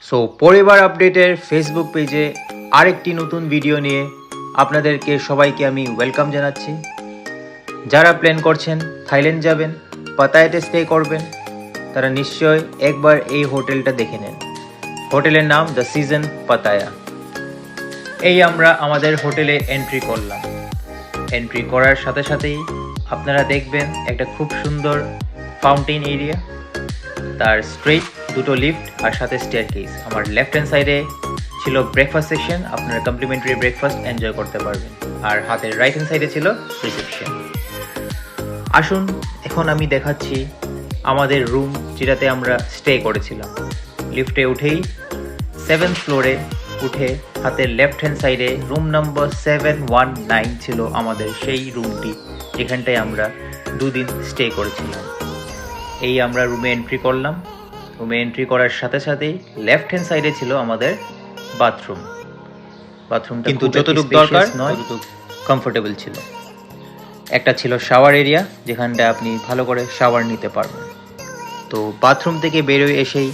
So পরিবার আপডেটের Facebook পেজে আরেকটি নতুন ভিডিও নিয়ে আপনাদেরকে সবাইকে আমি ওয়েলকাম জানাচ্ছি। যারা প্ল্যান করছেন থাইল্যান্ড যাবেন, পাতায়াতে স্টে করবেন, তারা নিশ্চয় একবার এই হোটেলটা দেখে নেন। হোটেলের নাম দ্য সিজন পাতায়া। এই আমরা আমাদের হোটেলে এন্ট্রি করলাম। এন্ট্রি করার সাথে সাথেই আপনারা দেখবেন একটা খুব সুন্দর ফাউন্টেন এরিয়া, তার স্ট্রেট দুটো লিফট আর সাথে স্টেয়ারকেস। আমার লেফট হ্যান্ড সাইডে ছিল ব্রেকফাস্ট সেকশন, আপনারা কমপ্লিমেন্টারি ব্রেকফাস্ট এনজয় করতে পারবেন, আর হাতের রাইট হ্যান্ড সাইডে ছিল রিসেপশন। আসুন এখন আমি দেখাচ্ছি আমাদের রুম যেটাতে আমরা স্টে করেছিলাম। লিফটে উঠেই 7th ফ্লোরে উঠে হাতের লেফট হ্যান্ড সাইডে রুম নম্বর 719 ছিল আমাদের সেই রুমটি, যেখানটায় আমরা দুদিন স্টে করেছিলাম। এই আমরা রুমে এন্ট্রি করলাম। রুমে এন্ট্রি করার সাথে সাথেই লেফট হ্যান্ড সাইডে ছিল আমাদের বাথরুমটা কিন্তু যতটুকু দরকার নয় ততটুকু কমফোর্টেবল ছিল। একটা ছিল শাওয়ার এরিয়া, যেখানটা আপনি ভালো করে শাওয়ার নিতে পারবেন। তো বাথরুম থেকে বেরোয় এসেই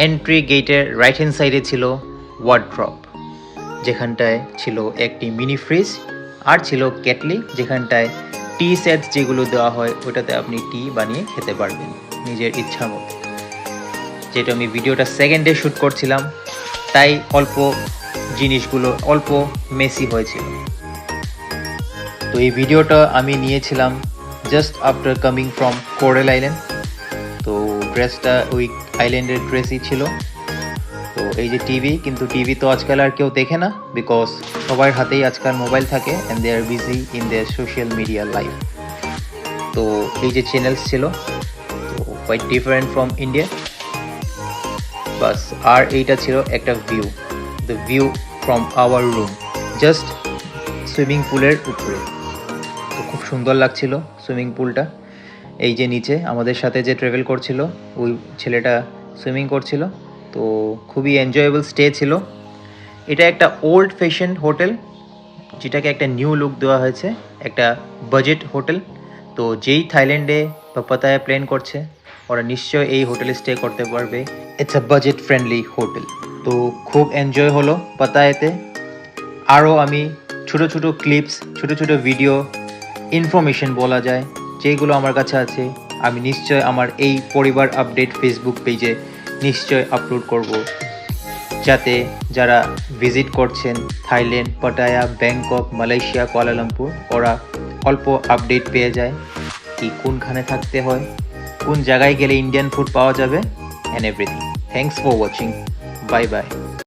এন্ট্রি গেটের রাইট হ্যান্ড সাইডে ছিল ওয়ার্ড্রপ, যেখানটায় ছিল একটি মিনি ফ্রিজ আর ছিল কেটলি, যেখানটায় টি সেটস যেগুলো দেওয়া হয় ওটাতে আপনি টি বানিয়ে খেতে পারবেন নিজের ইচ্ছা মতো। যেটা আমি ভিডিওটা সেকেন্ডে শ্যুট করছিলাম, তাই জিনিসগুলো অল্প মেসি হয়েছিল। তো এই ভিডিওটা আমি নিয়েছিলাম just after coming from coral island. তো ড্রেসটা ওই আইল্যান্ডের ড্রেসই ছিল। তো এই যে টিভি, কিন্তু টিভি তো আজকাল আর কেউ দেখে না, বিকজ সবার হাতেই আজকাল মোবাইল থাকে and they are busy in their social media life. তো এই যে চ্যানেলস ছিল, তো কোয়াইট ডিফারেন্ট ফ্রম ইন্ডিয়া। বাস, আর এইটা ছিল একটা view, the view from our room, just swimming পুলের উপরে। তো খুব সুন্দর লাগছিল সুইমিং পুলটা। এই যে নিচে আমাদের সাথে যে ট্রাভেল করছিল ওই ছেলেটা সুইমিং করছিল। তো খুবই এনজয়েবল স্টে ছিল। এটা একটা ওল্ড ফ্যাশন হোটেল, যেটাকে একটা নিউ লুক দেওয়া হয়েছে, একটা বাজেট হোটেল। তো যেই থাইল্যান্ডে বা পাতায়া প্ল্যান করছে ওরা নিশ্চয় এই হোটেলে স্টে করতে পারবে। It's a budget friendly hotel. তো খুব এনজয় হলো পাতায়াতে। আরও আমি ছোটো ছোটো ক্লিপস, ছোটো ছোটো ভিডিও, ইনফরমেশন বলা যায়, যেগুলো আমার কাছে আছে, আমি নিশ্চয় আমার এই পরিবার আপডেট ফেসবুক পেজে নিশ্চয় আপলোড করব, যাতে যারা ভিজিট করছেন Thailand, Pattaya, Bangkok, Malaysia, Kuala Lumpur, ওরা অল্প আপডেট পেয়ে যায় কি কোনখানে থাকতে হয়, কোন জায়গায় গেলে ইন্ডিয়ান ফুড পাওয়া যাবে, and everything. Thanks for watching. Bye bye.